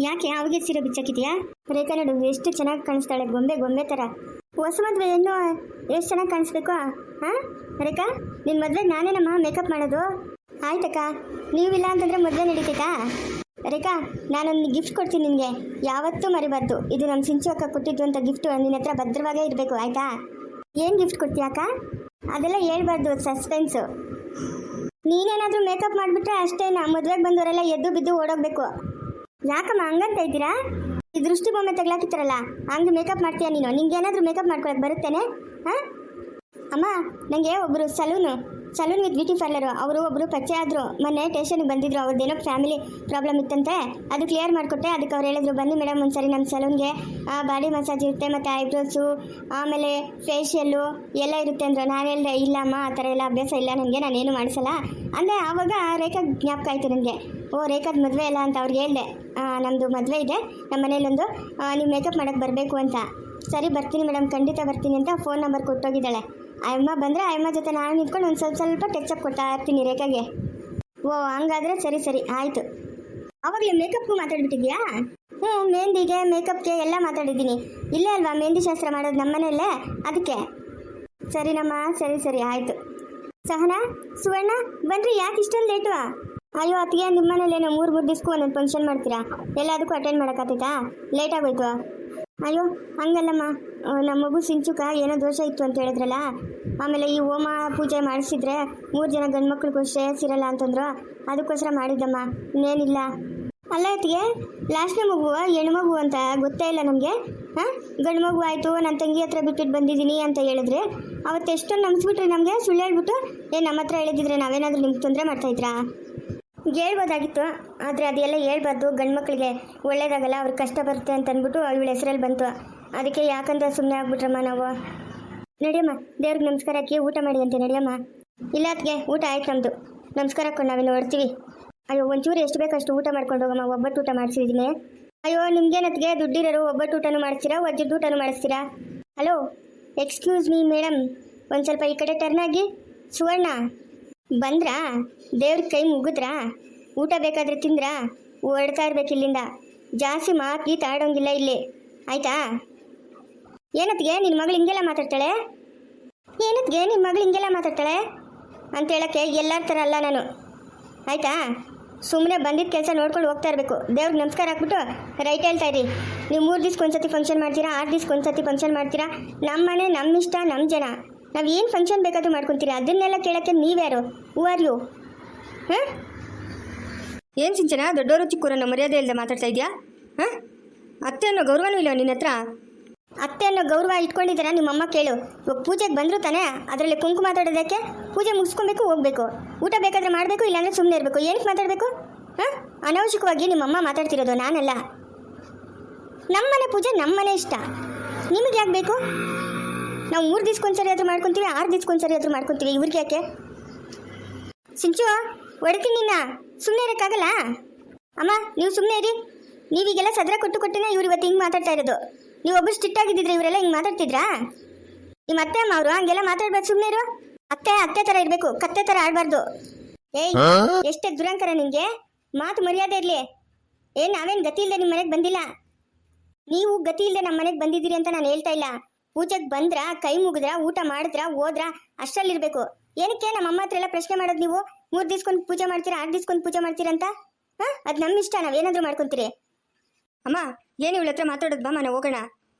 ಯಾಕೆ ಅವ್ರಿಗೆ ಸೀರೆ ಬಿಚ್ಚಾಕಿದ್ಯಾ? ರೇಖಾ ನೋಡು ಎಷ್ಟು ಚೆನ್ನಾಗಿ ಕಾಣಿಸ್ತಾಳೆ, ಗೊಂಬೆ ಗೊಂಬೆ ಥರ. ಹೊಸ ಮದುವೆ ಇನ್ನೂ ಎಷ್ಟು ಚೆನ್ನಾಗಿ ಕಾಣಿಸ್ಬೇಕು. ಹಾಂ ರೇಖಾ, ನಿನ್ನ ಮದುವೆಗೆ ನಾನೇನಮ್ಮ ಮೇಕಪ್ ಮಾಡೋದು. ಆಯ್ತಕ್ಕ, ನೀವಿಲ್ಲ ಅಂತಂದರೆ ಮದುವೆ ನಡೀತೈತಾ? ರೇಖಾ, ನಾನೊಂದು ಗಿಫ್ಟ್ ಕೊಡ್ತೀನಿ ನಿನಗೆ, ಯಾವತ್ತೂ ಮರಿಬಾರ್ದು. ಇದು ನಮ್ಮ ಸಿಂಚು ಅಕ್ಕ ಕೊಟ್ಟಿದ್ದು ಅಂತ ಗಿಫ್ಟು ನಿನ್ನ ಹತ್ರ ಭದ್ರವಾಗೇ ಇರಬೇಕು, ಆಯಿತಾ? ಏನು ಗಿಫ್ಟ್ ಕೊಡ್ತೀಯ ಅಕ್ಕ? ಅದೆಲ್ಲ ಹೇಳ್ಬಾರ್ದು, ಸಸ್ಪೆನ್ಸು. ನೀನೇನಾದರೂ ಮೇಕಪ್ ಮಾಡಿಬಿಟ್ರೆ ಅಷ್ಟೇ, ಮದುವೆಗೆ ಬಂದವರೆಲ್ಲ ಎದ್ದು ಬಿದ್ದು ಓಡೋಗ್ಬೇಕು. ಯಾಕಮ್ಮ ಹಂಗಂತ ಇದ್ದೀರಾ? ಈ ದೃಷ್ಟಿ ಬೊಮ್ಮೆ ತಗ್ಲಾಕಿತ್ತಾರಲ್ಲ, ಹಂಗೆ ಮೇಕಪ್ ಮಾಡ್ತೀಯಾ ನೀನು? ನಿಂಗೆ ಏನಾದರೂ ಮೇಕಪ್ ಮಾಡ್ಕೊಳಕ್ಕೆ ಬರುತ್ತೇನೆ? ಹಾಂ ಅಮ್ಮ, ನನಗೆ ಒಬ್ಬರು ಸಲೂನ್ ವಿತ್ ಬ್ಯೂಟಿ ಪಾರ್ಲರು ಅವರು ಒಬ್ಬರು ಪರಿಚಯ ಆದರು. ಮೊನ್ನೆ ಸ್ಟೇಷನ್ಗೆ ಬಂದಿದ್ರು, ಅವ್ರದ್ದೇನೋ ಫ್ಯಾಮಿಲಿ ಪ್ರಾಬ್ಲಮ್ ಇತ್ತಂತೆ, ಅದು ಕ್ಲಿಯರ್ ಮಾಡಿಕೊಟ್ಟೆ. ಅದಕ್ಕೆ ಅವ್ರು ಹೇಳಿದ್ರು, ಬನ್ನಿ ಮೇಡಮ್ ಒಂದ್ಸರಿ ನಮ್ಮ ಸಲೂನ್ಗೆ ಬಾಡಿ ಮಸಾಜ್ ಇರುತ್ತೆ, ಮತ್ತು ಐಬ್ರೋಸು, ಆಮೇಲೆ ಫೇಶಿಯಲ್ಲು ಎಲ್ಲ ಇರುತ್ತೆ ಅಂದರು. ನಾನು ಹೇಳಿದೆ, ಇಲ್ಲಮ್ಮ ಆ ಥರ ಎಲ್ಲ ಅಭ್ಯಾಸ ಇಲ್ಲ ನನಗೆ, ನಾನೇನು ಮಾಡಿಸಲ್ಲ ಅಂದರೆ. ಆವಾಗ ರೇಖಾ ಜ್ಞಾಪಕ ಆಯಿತು ನನಗೆ. ಓ, ರೇಖಾದ ಮದುವೆ ಇಲ್ಲ ಅಂತ ಅವ್ರಿಗೆ ಹೇಳಿದೆ, ನಮ್ಮದು ಮದುವೆ ಇದೆ ನಮ್ಮ ಮನೇಲೊಂದು, ನೀವು ಮೇಕಪ್ ಮಾಡೋಕ್ಕೆ ಬರಬೇಕು ಅಂತ. ಸರಿ ಬರ್ತೀನಿ ಮೇಡಮ್, ಖಂಡಿತ ಬರ್ತೀನಿ ಅಂತ ಫೋನ್ ನಂಬರ್ ಕೊಟ್ಟೋಗಿದ್ದಾಳೆ. ಅಮ್ಮ ಬಂದರೆ ಅಮ್ಮ ಜೊತೆ ನಾನು ನಿಂತ್ಕೊಂಡು ಒಂದು ಸ್ವಲ್ಪ ಟಚಪ್ ಕೊಡ್ತಾ ಇರ್ತೀನಿ ರೇಖಾಗೆ. ಓ, ಹಂಗಾದರೆ ಸರಿ ಆಯಿತು. ಆವಾಗಲೇ ಮೇಕಪ್ಗೂ ಮಾತಾಡ್ಬಿಟ್ಟಿದ್ಯಾ? ಹ್ಞೂ, ಮೆಹಂದಿಗೆ ಮೇಕಪ್ಗೆ ಎಲ್ಲ ಮಾತಾಡಿದ್ದೀನಿ. ಇಲ್ಲೇ ಅಲ್ವಾ ಮೆಹಂದಿ ಶಾಸ್ತ್ರ ಮಾಡೋದು ನಮ್ಮ ಮನೆಯಲ್ಲೇ, ಅದಕ್ಕೆ. ಸರಿನಮ್ಮ, ಸರಿ ಆಯಿತು. ಸಹನಾ, ಸುವರ್ಣ ಬನ್ನಿರಿ, ಯಾಕೆ ಇಷ್ಟೊಂದು ಲೇಟು? ಅಯ್ಯೋ ಅತ್ತಿಗೆ, ನಿಮ್ಮ ಮನೇಲೇನೋ 3 ದಿವ್ಸಕ್ಕೂ ಒಂದೊಂದು ಫಂಕ್ಷನ್ ಮಾಡ್ತೀರಾ, ಎಲ್ಲದಕ್ಕೂ ಅಟೆಂಡ್ ಮಾಡೋಕ್ಕಾಗ್ತೈತಾ? ಲೇಟ್ ಆಗೋಯ್ತು. ಅಯ್ಯೋ ಹಂಗಲ್ಲಮ್ಮ, ನಮ್ಮ ಮಗು ಸಿಂಚುಕ ಏನೋ ದೋಷ ಇತ್ತು ಅಂತ ಹೇಳಿದ್ರಲ್ಲ, ಆಮೇಲೆ ಈ ಹೋಮ ಪೂಜೆ ಮಾಡಿಸಿದ್ರೆ 3 ಜನ ಗಂಡು ಮಕ್ಳಿಗೂ ಶ್ರೇಯಸ್ಸಿರಲ್ಲ ಅಂತಂದ್ರು, ಅದಕ್ಕೋಸ್ಕರ ಮಾಡಿದ್ದಮ್ಮ, ಇನ್ನೇನಿಲ್ಲ. ಅಲ್ಲ ಅತ್ತಿಗೆ, ಲಾಸ್ಟ್ನೇ ಮಗು ಹೆಣ್ಮಗು ಅಂತ ಗೊತ್ತೇ ಇಲ್ಲ ನಮಗೆ. ಹಾಂ, ಗಂಡು ಮಗು ಆಯಿತು, ನನ್ನ ತಂಗಿ ಹತ್ರ ಬಿಟ್ಬಿಟ್ಟು ಬಂದಿದ್ದೀನಿ ಅಂತ ಹೇಳಿದ್ರೆ ಅವತ್ತೆಷ್ಟೊಂದು ನಂಬಿಸ್ಬಿಟ್ರಿ ನಮಗೆ. ಸುಳ್ಳು ಹೇಳ್ಬಿಟ್ಟು ನಮ್ಮ ಹತ್ರ ಹೇಳಿದ್ರೆ ನಾವೇನಾದರೂ ನಿಮ್ಗೆ ತೊಂದರೆ ಮಾಡ್ತಾಯಿದ್ರಾ? ಹೇಳ್ಬೋದಾಗಿತ್ತು, ಆದರೆ ಅದೆಲ್ಲ ಹೇಳ್ಬಾರ್ದು, ಗಂಡು ಮಕ್ಕಳಿಗೆ ಒಳ್ಳೇದಾಗಲ್ಲ, ಅವ್ರಿಗೆ ಕಷ್ಟ ಬರುತ್ತೆ ಅಂತ ಅಂದ್ಬಿಟ್ಟು ಇವಳ ಹೆಸರಲ್ಲಿ ಬಂತು. ಅದಕ್ಕೆ ಯಾಕಂದ್ರೆ ಸುಮ್ಮನೆ ಆಗ್ಬಿಟ್ರಮ್ಮ ನಾವು. ನಡಿಯಮ್ಮ, ದೇವ್ರಿಗೆ ನಮಸ್ಕಾರ ಹಾಕಿ ಊಟ ಮಾಡಿ ಅಂತ. ನಡಿಯಮ್ಮ. ಇಲ್ಲ ಅದಕ್ಕೆ ಊಟ ಆಯ್ತು ನಮ್ಮದು, ನಮಸ್ಕಾರ ಹಾಕ್ಕೊಂಡು ನಾವಿನ್ನು ಹೊಡ್ತೀವಿ. ಅಯ್ಯೋ ಒಂಚೂರು ಎಷ್ಟು ಬೇಕಷ್ಟು ಊಟ ಮಾಡ್ಕೊಂಡು ಹೋಗಮ್ಮ, ಒಬ್ಬಟ್ಟು ಊಟ ಮಾಡಿಸಿದ್ದೀನಿ. ಅಯ್ಯೋ ನಿಮ್ಗೇನತ್ತಿಗೆ ದುಡ್ಡಿರೋರು ಒಬ್ಬಟ್ಟು ಊಟನೂ ಮಾಡಿಸ್ತೀರಾ, ವಜ್ಜದ ಊಟನೂ ಮಾಡಿಸ್ತೀರಾ? ಹಲೋ, ಎಕ್ಸ್ಕ್ಯೂಸ್ ಮೀ ಮೇಡಮ್, ಒಂದು ಸ್ವಲ್ಪ ಈ ಕಡೆ ಟರ್ನ್ ಆಗಿ. ಸುವರ್ಣ ಬಂದ್ರಾ? ದೇವ್ರ ಕೈ ಮುಗಿದ್ರಾ? ಊಟ ಬೇಕಾದರೆ ತಿಂದ್ರಾ? ಹೊರಡ್ತಾ ಇರ್ಬೇಕು ಇಲ್ಲಿಂದ, ಜಾಸ್ತಿ ಮಾತು ಆಡೋಂಗಿಲ್ಲ ಇಲ್ಲಿ, ಆಯಿತಾ? ಏನತ್ತಿಗೆ ನಿನ್ನ ಮಗಳು ಹಿಂಗೆಲ್ಲ ಮಾತಾಡ್ತಾಳೆ? ಏನತ್ತಿಗೆ ನಿನ್ನ ಮಗಳು ಹಿಂಗೆಲ್ಲ ಮಾತಾಡ್ತಾಳೆ ಅಂತ ಹೇಳೋಕ್ಕೆ ಎಲ್ಲರ ಥರ ಅಲ್ಲ ನಾನು, ಆಯಿತಾ? ಸುಮ್ಮನೆ ಬಂದಿದ್ದ ಕೆಲಸ ನೋಡ್ಕೊಂಡು ಹೋಗ್ತಾ ಇರಬೇಕು. ದೇವ್ರಿಗೆ ನಮಸ್ಕಾರ ಹಾಕ್ಬಿಟ್ಟು ರೈಟ್ ಹೇಳ್ತಾ ಇರಿ. ನೀವು 3 ದಿವ್ಸಕ್ಕೆ ಒಂದ್ಸತಿ ಫಂಕ್ಷನ್ ಮಾಡ್ತೀರಾ, 6 ದಿವ್ಸಕ್ಕೆ ಒಂದ್ಸತಿ ಫಂಕ್ಷನ್ ಮಾಡ್ತೀರಾ. ನಮ್ಮ ಮನೆ, ನಮ್ಮ ಇಷ್ಟ, ನಮ್ಮ ಜನ, ನಾವು ಏನು ಫಂಕ್ಷನ್ ಬೇಕಾದರೂ ಮಾಡ್ಕೊತೀರಾ. ಅದನ್ನೆಲ್ಲ ಕೇಳೋಕ್ಕೆ ನೀವ್ಯಾರು? Who are you? ಹಾಂ, ಏನು ಸಿಂಚನ ದೊಡ್ಡವರು ಚಿಕ್ಕೂರನ್ನು ಮರ್ಯಾದೆ ಇಲ್ಲದೆ ಮಾತಾಡ್ತಾ ಇದೆಯಾ? ಹಾಂ, ಅತ್ತೆ ಅನ್ನೋ ಗೌರವನೂ ಇಲ್ಲ ನಿನ್ನ ಹತ್ರ? ಅತ್ತೆ ಅನ್ನೋ ಗೌರವ ಇಟ್ಕೊಂಡಿದ್ದೀರಾ ನಿಮ್ಮಮ್ಮ? ಕೇಳು, ಇವಾಗ ಪೂಜೆಗೆ ಬಂದರೂ ತಾನೇ, ಅದರಲ್ಲಿ ಕುಂಕುಮ ಮಾತಾಡೋದಕ್ಕೆ ಪೂಜೆ ಮುಗಿಸ್ಕೊಬೇಕು, ಹೋಗಬೇಕು, ಊಟ ಬೇಕಾದರೆ ಮಾಡಬೇಕು, ಇಲ್ಲಾಂದರೆ ಸುಮ್ಮನೆ ಇರಬೇಕು. ಏನಕ್ಕೆ ಮಾತಾಡಬೇಕು? ಹಾಂ, ಅನವಶ್ಯಕವಾಗಿ ನಿಮ್ಮಮ್ಮ ಮಾತಾಡ್ತಿರೋದು, ನಾನಲ್ಲ. ನಮ್ಮನೆ ಪೂಜೆ ನಮ್ಮನೆ ಇಷ್ಟ, ನಿಮಗೆ ಯಾಕೆ ಬೇಕು? ನಾವು 3 ದಿವ್ಸಕ್ಕೊಂದ್ಸರಿ ಆದರೂ ಮಾಡ್ಕೊತೀವಿ, 6 ದಿವ್ಸಕ್ಕೊಂದ್ಸರಿ ಆದರೂ ಮಾಡ್ಕೊತೀವಿ, ಇವ್ರಿಗೆ ಯಾಕೆ? ಸಿಂಚು ಹೊಡ್ತೀನಿ ನಿನ್ನ, ಸುಮ್ಮನೆ ಇರೋಕ್ಕಾಗಲ್ಲ. ಅಮ್ಮ ನೀವು ಸುಮ್ಮನೆ ಇರಿ, ನೀವೀಗೆಲ್ಲ ಸದ್ರ ಕೊಟ್ಟನೆ ಇವ್ರು ಇವತ್ತು ಹಿಂಗೆ ಮಾತಾಡ್ತಾ ಇರೋದು. ನೀವೊಬ್ಬರು ಸ್ಟ್ರಿಕ್ಟ್ ಆಗಿದ್ದಿದ್ರೆ ಇವರೆಲ್ಲ ಹಿಂಗೆ ಮಾತಾಡ್ತಿದ್ರಾ? ನಿಮ್ಮ ಅತ್ತೆ ಅಮ್ಮ ಅವರು ಹಂಗೆಲ್ಲ ಮಾತಾಡ್ಬೇಕು, ಸುಮ್ಮನೆ ಇರು. ಅತ್ತೆ ಥರ ಇರಬೇಕು, ಕತ್ತೆ ಥರ ಆಡಬಾರ್ದು. ಏಯ್, ಎಷ್ಟೇ ದುರಂಕರ ನಿಮಗೆ, ಮಾತು ಮರ್ಯಾದೆ ಇರಲಿ. ಏನು ನಾವೇನು ಗತಿ ಇಲ್ಲದೆ ನಿಮ್ಮ ಮನೆಗೆ ಬಂದಿಲ್ಲ, ನೀವು ಗತಿ ಇಲ್ಲದೆ ನಮ್ಮ ಮನೆಗೆ ಬಂದಿದ್ದೀರಿ ಅಂತ ನಾನು ಹೇಳ್ತಾ ಇಲ್ಲ. ಪೂಜೆಗೆ ಬಂದ್ರಾ, ಕೈ ಮುಗಿದ್ರಾ, ಊಟ ಮಾಡಿದ್ರಾ, ಹೋದ್ರಾ, ಅಷ್ಟರಲ್ಲಿರಬೇಕು. ಏನಕ್ಕೆ ನಮ್ಮ ಅಮ್ಮ ಹತ್ರ ಎಲ್ಲ ಪ್ರಶ್ನೆ ಮಾಡೋದು ನೀವು? 3 ದಿವ್ಸಕ್ಕೊಂದು ಪೂಜೆ ಮಾಡ್ತೀರಾ, 6 ದಿವ್ಸಕ್ಕೊಂದು ಪೂಜೆ ಮಾಡ್ತೀರಂತ? ಹಾಂ, ಅದು ನಮ್ಮ ಇಷ್ಟ, ನಾವೇನಾದರೂ ಮಾಡ್ಕೊತೀರಿ. ಅಮ್ಮ ಏನು ಇವಳ ಹತ್ರ ಮಾತಾಡೋದು, ಬಾ ಮನೆ ಹೋಗೋಣ.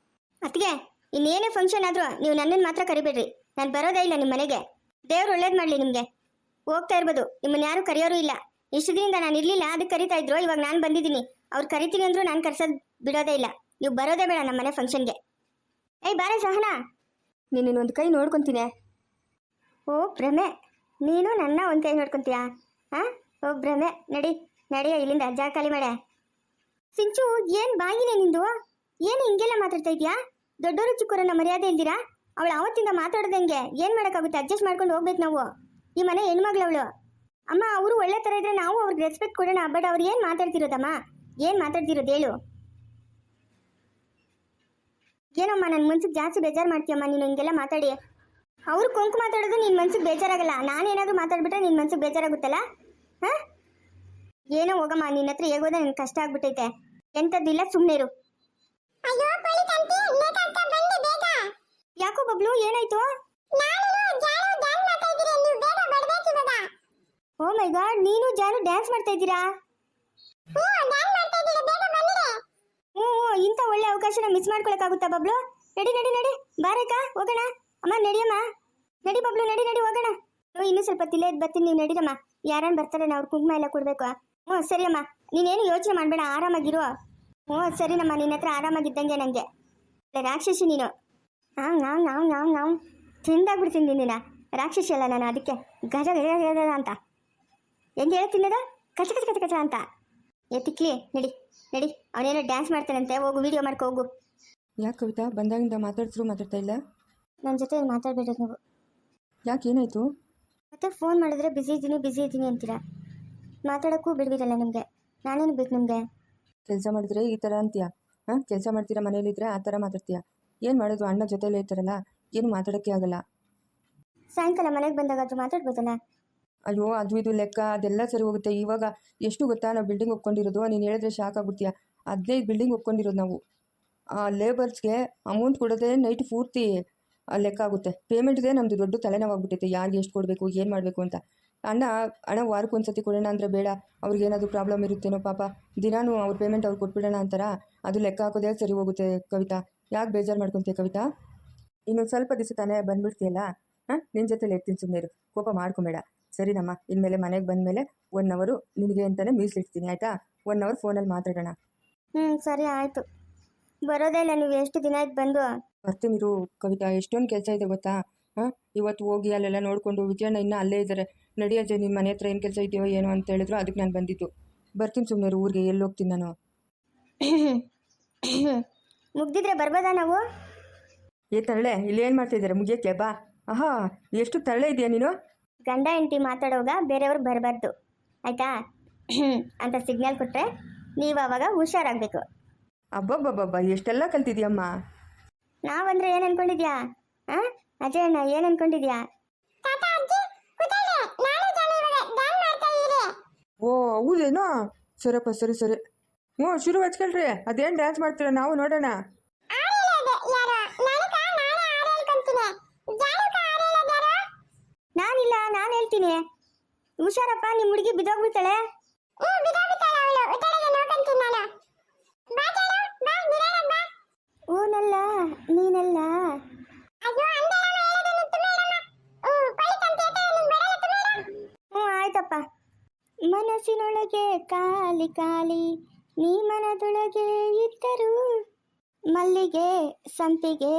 ಅತ್ತಿಗೆ, ಇನ್ನೇನೇ ಫಂಕ್ಷನ್ ಆದರೂ ನೀವು ನನ್ನನ್ನು ಮಾತ್ರ ಕರಿಬೇಡ್ರಿ, ನಾನು ಬರೋದೇ ಇಲ್ಲ ನಿಮ್ಮ ಮನೆಗೆ. ದೇವ್ರು ಒಳ್ಳೇದು ಮಾಡಲಿ ನಿಮಗೆ. ಹೋಗ್ತಾ ಇರ್ಬೋದು, ನಿಮ್ಮನ್ನು ಯಾರೂ ಕರೆಯೋರು ಇಲ್ಲ. ಇಷ್ಟು ದಿನದಿಂದ ನಾನು ಇರಲಿಲ್ಲ, ಅದಕ್ಕೆ ಕರಿತಾ ಇದ್ರು, ಇವಾಗ ನಾನು ಬಂದಿದ್ದೀನಿ. ಅವ್ರು ಕರಿತೀನಿ ಅಂದರೂ ನಾನು ಕರ್ಸೋದು ಬಿಡೋದೇ ಇಲ್ಲ. ನೀವು ಬರೋದೇ ಬೇಡ ನಮ್ಮ ಮನೆ ಫಂಕ್ಷನ್ಗೆ. ಏಯ್ ಬಾರೆ ಸಹನಾ, ನೀನೊಂದು ಕೈ ನೋಡ್ಕೊತೀನಿ. ಓ ಭ್ರಮೆ, ನೀನು ನನ್ನ ಒಂದು ಕೈ ನೋಡ್ಕೊತೀಯಾ? ಹಾಂ, ಓ ಭ್ರಮೆ, ನಡಿಯ ಇಲ್ಲಿಂದ, ಜಾಗ ಖಾಲಿ ಮಾಡೆ. ಸಿಂಚು, ಏನು ಬಾಯಿನೇ ನಿಂದು? ಏನು ಹಿಂಗೆಲ್ಲ ಮಾತಾಡ್ತಾ ಇದೆಯಾ? ದೊಡ್ಡವರು ಚಿಕ್ಕವರನ್ನ ಮರ್ಯಾದೆ ಇಲ್ದಿರಾ? ಅವಳು ಆವತ್ತಿಂದ ಮಾತಾಡ್ದಂಗೆ ಏನು ಮಾಡೋಕ್ಕಾಗುತ್ತೆ? ಅಡ್ಜಸ್ಟ್ ಮಾಡ್ಕೊಂಡು ಹೋಗ್ಬೇಕು ನಾವು. ಈ ಮನೆ ಹೆಣ್ಮಗಳು ಅವಳು. ಅಮ್ಮ ಅವರು ಒಳ್ಳೆ ಥರ ಇದ್ರೆ ನಾವು ಅವ್ರಿಗೆ ರೆಸ್ಪೆಕ್ಟ್ ಕೊಡೋಣ. ಬಟ್ ಅವ್ರು ಏನು ಮಾತಾಡ್ತಿರೋದಮ್ಮ? ಏನು ಮಾತಾಡ್ತಿರೋದು ಹೇಳು? ಏನಮ್ಮ ನನ್ನ ಮನ್ಸಿಗೆ ಜಾಸ್ತಿ ಬೇಜಾರು ಮಾಡ್ತೀಯಮ್ಮ ನೀನು ಹಿಂಗೆಲ್ಲ ಮಾತಾಡಿ. ಅವ್ರು ಕೊಂಕು ಮಾತಾಡೋದು ನಿನ್ನ ಮನ್ಸಿಗೆ ಬೇಜಾರಾಗಲ್ಲ, ನಾನೇನಾದರೂ ಮಾತಾಡ್ಬಿಟ್ರೆ ನಿನ್ನ ಮನ್ಸಿಗೆ ಬೇಜಾರಾಗುತ್ತಲ್ಲ? ಹಾಂ, ಏನೋ ಹೋಗಮ್ಮ, ನಿನ್ನ ಹತ್ರ ಹೇಗೋದೆ ನನಗೆ ಕಷ್ಟ ಆಗ್ಬಿಟ್ಟೈತೆ. ಎಂಥದ್ದಿಲ್ಲ, ಸುಮ್ಮನೆ ಇರು. ಯಾಕೋ ಬಬ್ಲು, ಏನಾಯ್ತು? ಓ ಮೈ ಗಾಡ್, ನೀನು ಜಾನು ಡ್ಯಾನ್ಸ್ ಮಾಡ್ತಾ ಇದ್ದೀರಾ? ಹ್ಞೂ, ಇಂಥ ಒಳ್ಳೆ ಅವಕಾಶನ ಮಿಸ್ ಮಾಡ್ಕೊಳಕ್ಕಾಗುತ್ತಾ ಬಬ್ಲು? ನಡಿ ನಡಿ ನಡಿ, ಬಾರೇಕಾ ಹೋಗೋಣ. ಅಮ್ಮ ನಡಿಯಮ್ಮ, ನಡಿ ಬಬ್ಲು, ನಡಿ ನಡಿ ಹೋಗೋಣ. ಇನ್ನೂ ಸ್ವಲ್ಪ ತಿಲ್ಲೇ ಬರ್ತೀನಿ, ನೀವು ನಡೀರಮ್ಮ. ಯಾರನ್ನ ಬರ್ತಾರೆ, ನಾವು ಕುಂಕುಮ ಎಲ್ಲ ಕೊಡ್ಬೇಕು. ಹ್ಞೂ ಸರಿ ಅಮ್ಮ, ನೀನೇನು ಯೋಚನೆ ಮಾಡಬೇಡ, ಆರಾಮಾಗಿರು. ಹ್ಞೂ ಸರಿನಮ್ಮ, ನಿನ್ನ ಹತ್ರ ಆರಾಮಾಗಿದ್ದಂಗೆ ನನಗೆ. ರಾಕ್ಷಸಿ ನೀನು. ನಾವು ತಿಂದಾಗ್ಬಿಡ್ತೀನಿ ನಿನ್ನ. ರಾಕ್ಷಸಿ ಅಲ್ಲ ನಾನು, ಅದಕ್ಕೆ ಗಜ ಗಜ ಗಜ ಅಂತ ಹೆಂಗೆ ಹೇಳ್ತೀನದ, ಕಚ ಕಚ ಕಚ ಕಚ ಅಂತ. ಎತ್ತಿಕ್ಲಿ, ನಡಿ ನಡಿ, ಅವನೇನೋ ಡ್ಯಾನ್ಸ್ ಮಾಡ್ತಾನಂತೆ, ಹೋಗು ವಿಡಿಯೋ ಮಾಡ್ಕೊ ಹೋಗು. ಯಾಕೆ ಕವಿತಾ, ಬಂದಾಗಿಂದ ಮಾತಾಡ್ತಾ ಇಲ್ಲ? ನನ್ನ ಜೊತೆ ಮಾತಾಡ್ಬೇಡ್ರಿ ನೀವು. ಯಾಕೆ, ಏನಾಯಿತು? ಮತ್ತೆ ಫೋನ್ ಮಾಡಿದ್ರೆ ಬ್ಯುಸಿ ಇದ್ದೀನಿ ಅಂತೀರಾ, ಮಾತಾಡೋಕ್ಕೂ ಬಿಡ್ದಿರಲ್ಲ ನಿಮಗೆ. ನಾನೇನು ಬೇಕು ನಿಮಗೆ? ಕೆಲಸ ಮಾಡಿದ್ರೆ ಈ ಥರ ಅಂತೀಯ? ಕೆಲಸ ಮಾಡ್ತೀರಾ, ಮನೇಲಿದ್ರೆ ಆ ಥರ ಮಾತಾಡ್ತೀಯ? ಏನು ಮಾಡೋದು, ಅಣ್ಣ ಜೊತೆಲೇ ಇರ್ತಾರಲ್ಲ, ಏನು ಮಾತಾಡೋಕ್ಕೆ ಆಗಲ್ಲ. ಸಾಯಂಕಾಲ ಮನೆಗೆ ಬಂದಾಗಾದ್ರೂ ಮಾತಾಡ್ಬೋದಲ್ಲ? ಅಯ್ಯೋ, ಅದು ಇದು ಲೆಕ್ಕ ಅದೆಲ್ಲ ಸರಿ ಹೋಗುತ್ತೆ. ಇವಾಗ ಎಷ್ಟು ಗೊತ್ತಾ, ನಾವು ಬಿಲ್ಡಿಂಗ್ ಒಪ್ಕೊಂಡಿರೋದು, ನೀನು ಹೇಳಿದ್ರೆ ಶಾಕ್ ಆಗ್ಬಿಡ್ತೀಯ. 15 ಬಿಲ್ಡಿಂಗ್ ಒಪ್ಕೊಂಡಿರೋದು ನಾವು. ಲೇಬರ್ಸ್ಗೆ ಅಮೌಂಟ್ ಕೊಡೋದೇ ನೈಟ್ ಪೂರ್ತಿ ಲೆಕ್ಕ ಆಗುತ್ತೆ. ಪೇಮೆಂಟ್ದೇ ನಮ್ಮದು ದೊಡ್ಡ ತಲೆನೋವಾಗ್ಬಿಟ್ಟೈತೆ, ಯಾರಿಗೆ ಎಷ್ಟು ಕೊಡಬೇಕು, ಏನು ಮಾಡಬೇಕು ಅಂತ. ಹಣ ವಾರಕ್ಕೆ ಒಂದು ಸತಿ ಕೊಡೋಣ ಅಂದರೆ ಬೇಡ, ಅವ್ರಿಗೇನಾದರೂ ಪ್ರಾಬ್ಲಮ್ ಇರುತ್ತೇನೋ ಪಾಪ, ದಿನಾನು ಅವ್ರ ಪೇಮೆಂಟ್ ಅವ್ರು ಕೊಟ್ಬಿಡೋಣ ಅಂತಾರ. ಅದು ಲೆಕ್ಕ ಹಾಕೋದೇ ಸರಿ ಹೋಗುತ್ತೆ ಕವಿತಾ. ಯಾಕೆ ಬೇಜಾರು ಮಾಡ್ಕೊತೀಯ ಕವಿತಾ? ಇನ್ನೊಂದು ಸ್ವಲ್ಪ ದಿವಸ ತಾನೇ ಬಂದುಬಿಡ್ತೀಯಲ್ಲ, ನಿನ್ನ ಜೊತೆಲಿ ಇರ್ತೀನಿ, ಸುಮ್ಮನೆ ಕೋಪ ಮಾಡ್ಕೊಬೇಡ ಸರಿನಮ್ಮ. ಇನ್ಮೇಲೆ ಮನೆಗೆ ಬಂದಮೇಲೆ 1 ಅವರು ನಿನಗೆ ಅಂತಲೇ ಮೀಸಲಿಡ್ತೀನಿ, ಆಯಿತಾ? 1 ಅವರ್ ಫೋನಲ್ಲಿ ಮಾತಾಡೋಣ. ಸರಿ ಆಯಿತು. ಬರೋದೇ ಇಲ್ಲ, ನೀವು ಎಷ್ಟು ದಿನ ಆಯ್ತು ಬಂದು? ಬರ್ತೀನಿರು ಕವಿತಾ, ಎಷ್ಟೊಂದು ಕೆಲಸ ಇದೆ ಗೊತ್ತಾ. ಇವತ್ತು ಹೋಗಿ ಅಲ್ಲೆಲ್ಲ ನೋಡಿಕೊಂಡು, ವಿಜಯಣ್ಣ ಇನ್ನೂ ಅಲ್ಲೇ ಇದ್ದಾರೆ. ನಡಿ ಅಜಯ್, ನಿಮ್ಮ ಮನೆ ಹತ್ರ ಏನು ಕೆಲಸ ಇದೆಯೋ ಏನೋ ಅಂತ ಹೇಳಿದ್ರು, ಅದಕ್ಕೆ ನಾನು ಬಂದಿದ್ದು. ಬರ್ತೀನಿ ಸುಮ್ಮನೆ, ಊರಿಗೆ ಎಲ್ಲಿ ಹೋಗ್ತೀನಿ ನಾನು. ಮುಗ್ದಿದ್ರೆ ಬರ್ಬೋದಾ ನಾವು? ತರಳೆ, ಇಲ್ಲಿ ಏನು ಮಾಡ್ತಾಯಿದ್ದಾರೆ, ಮುಗಿಯೋಕ್ಕೆ ಬಾ. ಎಷ್ಟು ತರಳೆ ಇದೆಯಾ ನೀನು. ಗಂಡ ಹೆಂಡತಿ ಮಾತಾಡೋವಾಗ ಬೇರೆಯವ್ರು ಬರಬಾರ್ದು, ಆಯಿತಾ? ಅಂತ ಸಿಗ್ನಲ್ ಕೊಟ್ಟರೆ ನೀವು ಆವಾಗ ಹುಷಾರಾಗಬೇಕು. ಅಬ್ಬಬ್ಬಬ್ಬ, ಎಷ್ಟೆಲ್ಲ ಕಲ್ತಿದ್ಯಮ್ಮ. ನಾವಂದ್ರೆ ಏನು ಅನ್ಕೊಂಡಿದ್ಯಾ? ಅಜಯ್ ಅಣ್ಣ ಏನು ಅನ್ಕೊಂಡಿದ್ಯಾ? ಓ ಹೌದೇನೋ, ಸರಪ್ಪ, ಸರಿ ಸರಿ. ಶುರು ಹಚ್ಕೊಳ್ರಿ, ಅದೇನು ಡ್ಯಾನ್ಸ್ ಮಾಡ್ತೀರಾ ನಾವು ನೋಡೋಣ. ನಾನಿಲ್ಲ, ನಾನು ಹೇಳ್ತೀನಿ. ಹುಷಾರಪ್ಪ, ನಿಮ್ಮ ಹುಡುಗಿ ಬಿದ್ದೋಗ್ಬಿಡ್ತಾಳೆ. ಓನಲ್ಲ ನೀನಲ್ಲ. ಆಯ್ತಪ್ಪ. ಮನಸ್ಸಿನೊಳಗೆ ಖಾಲಿ ಖಾಲಿ, ನೀ ಮನದೊಳಗೆ ಇದ್ದರು, ಮಲ್ಲಿಗೆ ಸಂಪಿಗೆ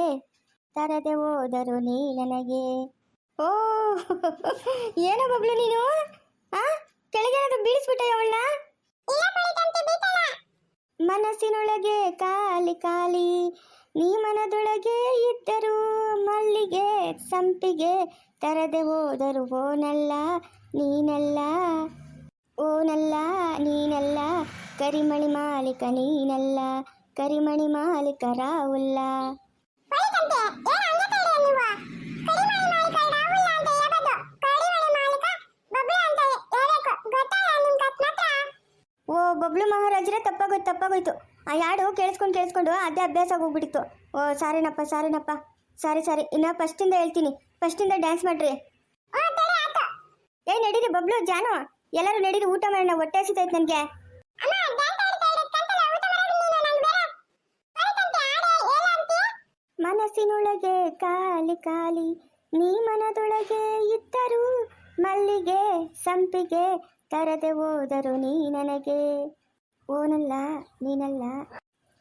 ತರದೆ ಹೋದರು ನೀ ನನಗೆ. ಓ ಏನೋ ಬಬ್ಲು ನೀನು, ಕೆಳಗೇನಾದ್ರು ಬೀಳಿಸ್ಬಿಟ್ಟೆ ಅವಳನ್ನ? ಮನಸ್ಸಿನೊಳಗೆ ಖಾಲಿ ಖಾಲಿ, ನೀ ಮನದೊಳಗೆ ಇದ್ದರು, ಮಲ್ಲಿಗೆ ಸಂಪಿಗೆ ತರದೆ ಹೋದರು, ಓನಲ್ಲ ನೀನಲ್ಲ, ಓನಲ್ಲ ನೀನಲ್ಲ, ಕರಿಮಣಿ ಮಾಲೀಕ ನೀನಲ್ಲ, ಕರಿಮಣಿ ಮಾಲೀಕ ರಾಹುಲ್ಲ. ಓ ಬಬ್ಲು ಮಹಾರಾಜರೇ, ತಪ್ಪಾಗೋಯ್ತು. ಆ ಯಾಡು ಕೇಳಿಸ್ಕೊಂಡು ಅದೇ ಅಭ್ಯಾಸ ಆಗೋಗ್ಬಿಟ್ಟಿತ್ತು. ಓ ಸಾರಿನಪ್ಪ, ಸಾರಿ. ಇನ್ನು ಫಸ್ಟಿಂದ ಹೇಳ್ತೀನಿ, ಫಸ್ಟಿಂದ ಡ್ಯಾನ್ಸ್ ಮಾಡ್ರಿ. ನಡೀರಿ ಬಬ್ಲು, ಜಾನು ಎಲ್ಲರೂ ನಡೀರಿ, ಊಟ ಮಾಡೋಣ, ಹೊಟ್ಟೆ ಹಸಿತೈತೆ ನನಗೆ. ಮನಸ್ಸಿನೊಳಗೆ ಖಾಲಿ ಖಾಲಿ, ನೀ ಮನದೊಳಗೆ ಇದ್ದರು, ಮಲ್ಲಿಗೆ ಸಂಪಿಗೆ ತರದೆ ಹೋದರು ನೀ ನನಗೆ, ಓನಲ್ಲ ನೀನಲ್ಲ,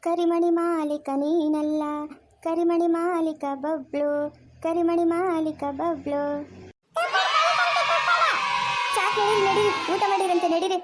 ಕರಿಮಣಿ ಮಾಲೀಕ ನೀನಲ್ಲ, ಕರಿಮಣಿ ಮಾಲೀಕ ಬಬ್ಲು, ಕರಿಮಣಿ ಮಾಲೀಕ ಬಬ್ಲು. ಸಾಕು, ನಡೀರಿ ಊಟ ಮಾಡಿರಂತೆ, ನಡೀರಿ.